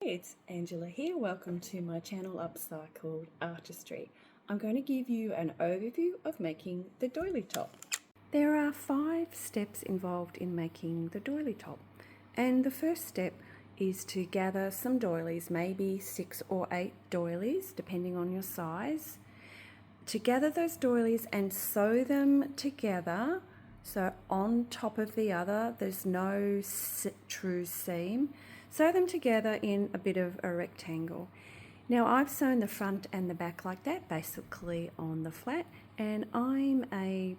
Hey, it's Angela here. Welcome to my channel Upcycled Artistry. I'm going to give you an overview of making the doily top. There are 5 steps involved in making the doily top, and the first step is to gather some doilies, maybe 6 or 8 doilies depending on your size. To gather those doilies and sew them together, so on top of the other, there's no true seam. Sew them together in a bit of a rectangle. Now I've sewn the front and the back like that, basically on the flat, and I'm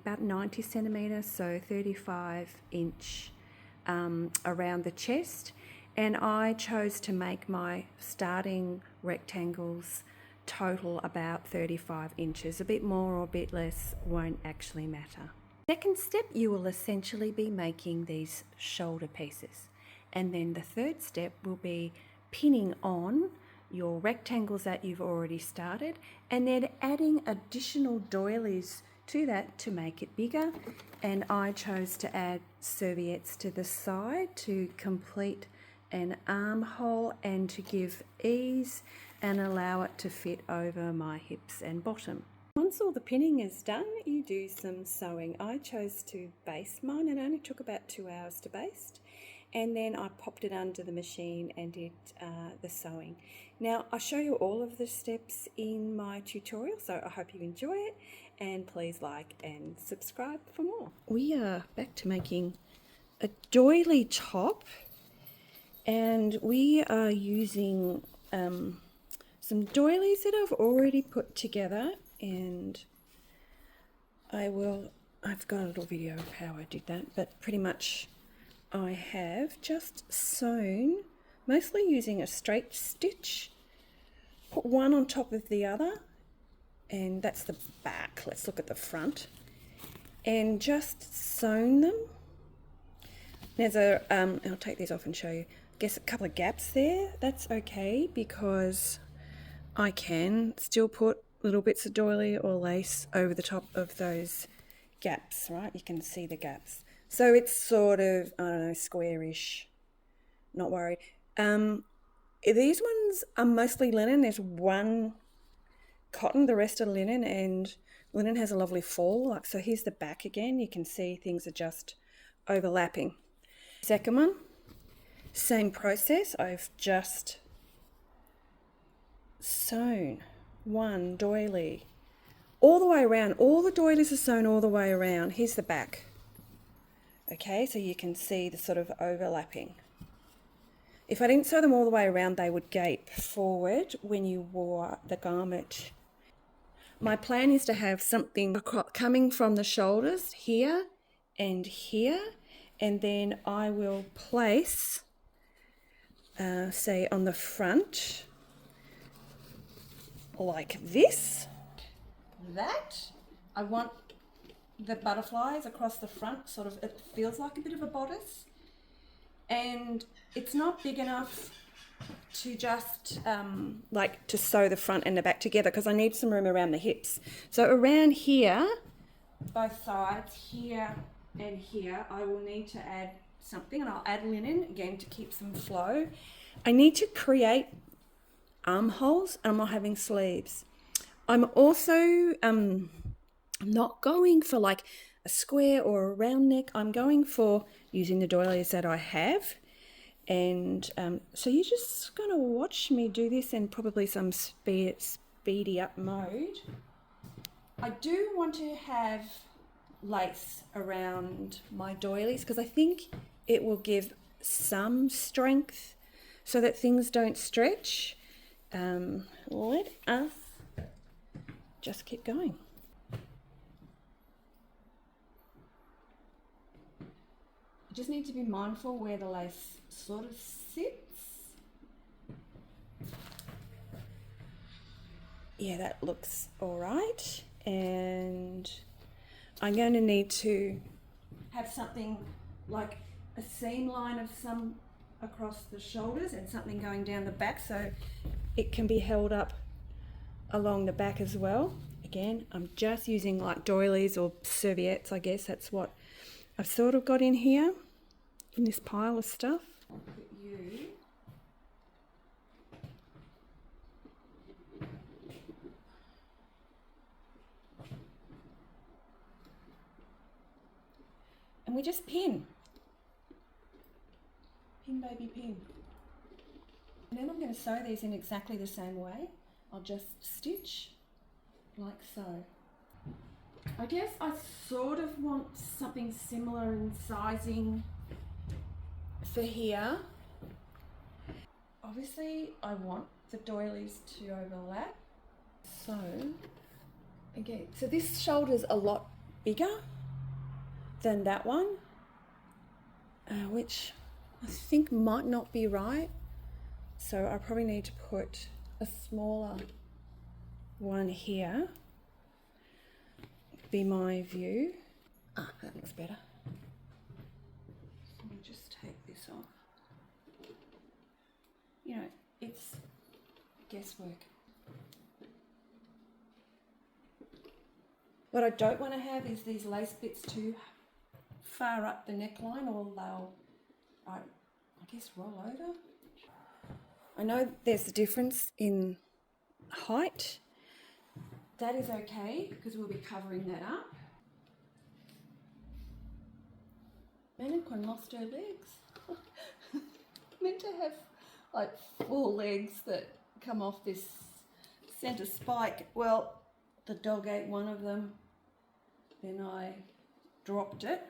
about 90 centimetres, so 35 inch around the chest, and I chose to make my starting rectangles total about 35 inches. A bit more or a bit less won't actually matter. Second step, you will essentially be making these shoulder pieces. And then the third step will be pinning on your rectangles that you've already started and then adding additional doilies to that to make it bigger. And I chose to add serviettes to the side to complete an armhole and to give ease and allow it to fit over my hips and bottom. Once all the pinning is done, you do some sewing. I chose to baste mine. It only took about 2 hours to baste. And then I popped it under the machine and did the sewing. Now I show you all of the steps in my tutorial, so I hope you enjoy it, and please like and subscribe for more. We are back to making a doily top, and we are using some doilies that I've already put together, and I've got a little video of how I did that, but pretty much I have just sewn, mostly using a straight stitch, put one on top of the other, and that's the back. Let's look at the front, and just sewn them. There's I'll take these off and show you. I guess a couple of gaps there. That's okay because I can still put little bits of doily or lace over the top of those gaps, right? You can see the gaps. So it's sort of, I don't know, squarish, not worried. These ones are mostly linen. There's one cotton, the rest are linen, and linen has a lovely fall. So here's the back again. You can see things are just overlapping. Second one, same process. I've just sewn one doily all the way around. All the doilies are sewn all the way around. Here's the back. Okay, so you can see the sort of overlapping. If I didn't sew them all the way around, they would gape forward when you wore the garment. My plan is to have something coming from the shoulders here, and then I will place, say on the front, like this. That, I want the butterflies across the front, sort of, it feels like a bit of a bodice, and it's not big enough to just like to sew the front and the back together because I need some room around the hips. So around here, both sides, here and here, I will need to add something, and I'll add linen again to keep some flow. I need to create armholes, and I'm not having sleeves. I'm also not going for like a square or a round neck. I'm going for using the doilies that I have. And so you're just going to watch me do this in probably some speedy up mode. I do want to have lace around my doilies because I think it will give some strength so that things don't stretch. Let us just keep going. You just need to be mindful where the lace sort of sits. Yeah, that looks all right. And I'm going to need to have something like a seam line of some across the shoulders and something going down the back so it can be held up along the back as well. Again, I'm just using like doilies or serviettes, I guess that's what I've sort of got in here, in this pile of stuff. I'll put you we just pin. Pin, baby, pin. And then I'm going to sew these in exactly the same way. I'll just stitch like so. I guess I sort of want something similar in sizing for here. Obviously I want the doilies to overlap. So, again, so this shoulder's a lot bigger than that one, which I think might not be right. So I probably need to put a smaller one here, be my view. Ah, that looks better. So I'll just take this off. You know, it's guesswork. What I don't want to have is these lace bits too far up the neckline, or they'll, I guess, roll over. I know there's a difference in height. That is okay because we'll be covering that up. Mannequin lost her legs. Meant to have like 4 legs that come off this centre spike. Well, the dog ate one of them, then I dropped it.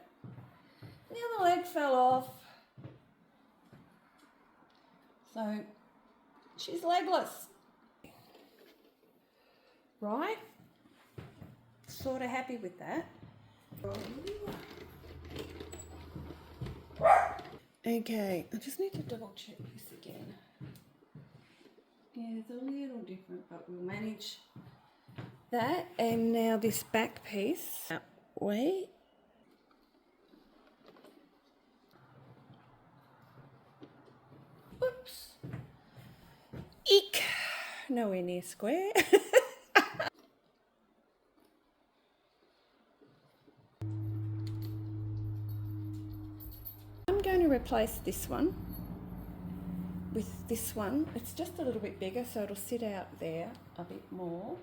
The other leg fell off. So she's legless. Right? Sort of happy with that. Okay, I just need to double check this again. Yeah, it's a little different, but we'll manage that. And now this back piece. That way. Oops. Eek. Nowhere near square. I'm going to replace this one with this one. It's just a little bit bigger, so it'll sit out there a bit more.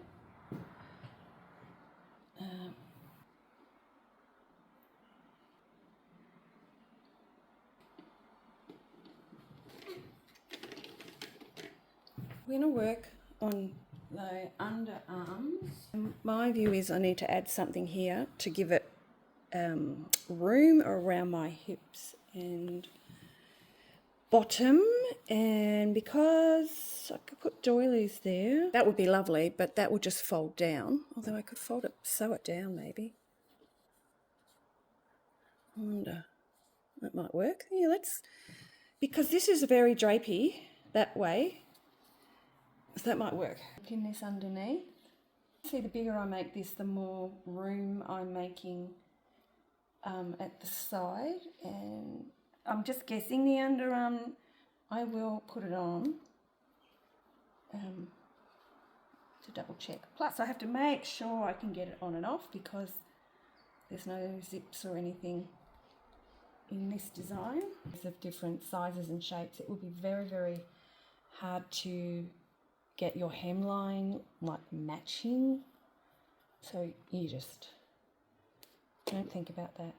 We're going to work on the underarms. My view is I need to add something here to give it room around my hips and bottom, and because I could put doilies there, that would be lovely, but that would just fold down, although I could sew it down maybe. I wonder, that might work. Yeah, because this is very drapey that way, so that might work. Pin this underneath. See, the bigger I make this, the more room I'm making at the side, and I'm just guessing the underarm. I will put it on to double check. Plus I have to make sure I can get it on and off because there's no zips or anything in this design. It's of different sizes and shapes. It will be very, very hard to get your hemline like matching, so you just don't think about that.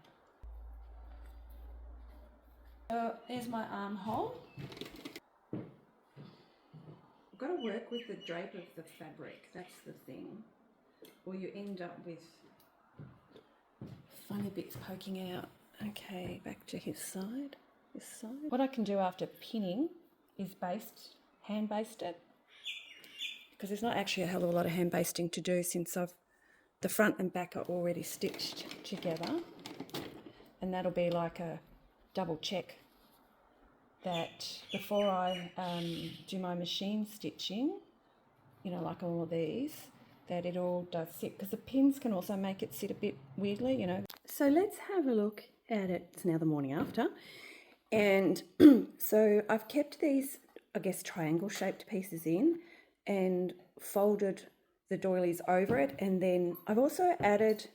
So there's my armhole. I've got to work with the drape of the fabric, that's the thing, or you end up with funny bits poking out. Okay, back to this side. What I can do after pinning is hand baste it, because there's not actually a hell of a lot of hand basting to do since the front and back are already stitched together, and that'll be like a double check that before I do my machine stitching, you know, like all of these, that it all does sit, because the pins can also make it sit a bit weirdly, you know. So let's have a look at it. It's now the morning after, and so I've kept these, I guess, triangle shaped pieces in and folded the doilies over it, and then I've also added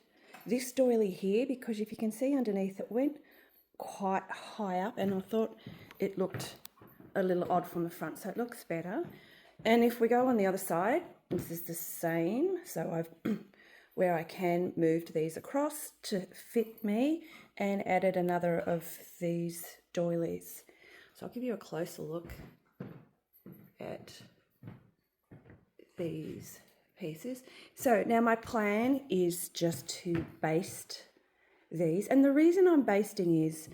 this doily here because if you can see underneath, it went quite high up and I thought it looked a little odd from the front, so it looks better. And if we go on the other side, this is the same, so I've where I can moved these across to fit me, and added another of these doilies. So I'll give you a closer look at these pieces. So now my plan is just to baste these, and the reason I'm basting is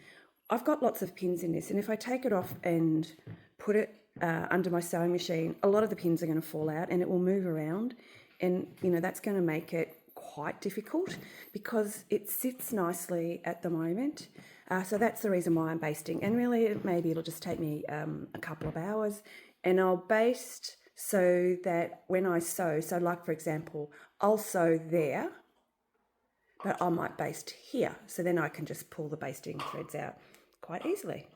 I've got lots of pins in this, and if I take it off and put it under my sewing machine, a lot of the pins are going to fall out and it will move around, and you know that's going to make it quite difficult because it sits nicely at the moment. So that's the reason why I'm basting, and really maybe it'll just take me a couple of hours, and I'll baste so that when I sew, so like for example, I'll sew there, but I might baste here, so then I can just pull the basting threads out quite easily.